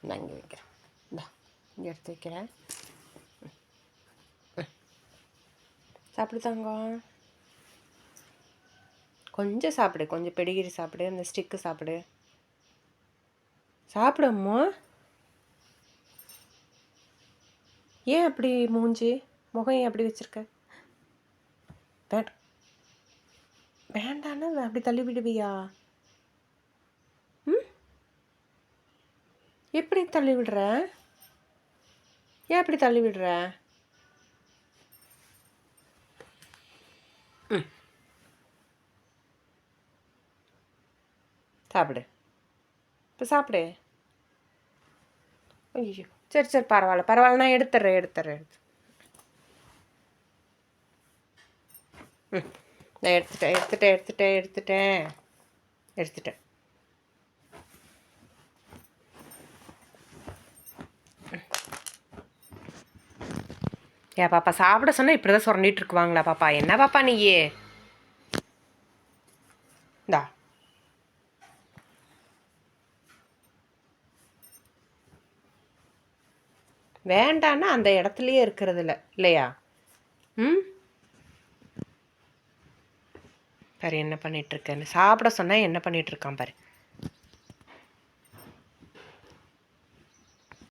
நான் இங்கே வைக்கிறேன். இந்தா இங்கே எடுத்து வைக்கிறேன். சாப்பிடு தங்கம். கொஞ்சம் சாப்பிடு, கொஞ்சம் பெடிகிரி சாப்பிடு, அந்த ஸ்டிக்கு சாப்பிடு. சாப்பிடம்மா. ஏன் அப்படி மூஞ்சி முகம் ஏன் அப்படி வச்சுருக்க? வேண்டான்னு அப்படி தள்ளி விடுவியா? ம், எப்படி தள்ளி விடுற? ஏன் அப்படி தள்ளி விடுற? ம், சாப்பிடு. இப்போ சாப்பிடு. ஐயோ, சரி சரி, பரவாயில்ல, நான் எடுத்துட்றேன். ம், நான் எடுத்துட்டேன். ஏன் பாப்பா சாப்பிட சொன்னால் இப்படி தான் சுரண்டிட்டு இருக்குவாங்களா பாப்பா? என்ன பாப்பா நீயே? இந்தா வேண்டான்னா அந்த இடத்துலையே இருக்கிறது இல்லையா? ம், பாரு என்ன பண்ணிகிட்ருக்கேன்னு. சாப்பிட சொன்னால் என்ன பண்ணிகிட்ருக்கான் பாரு.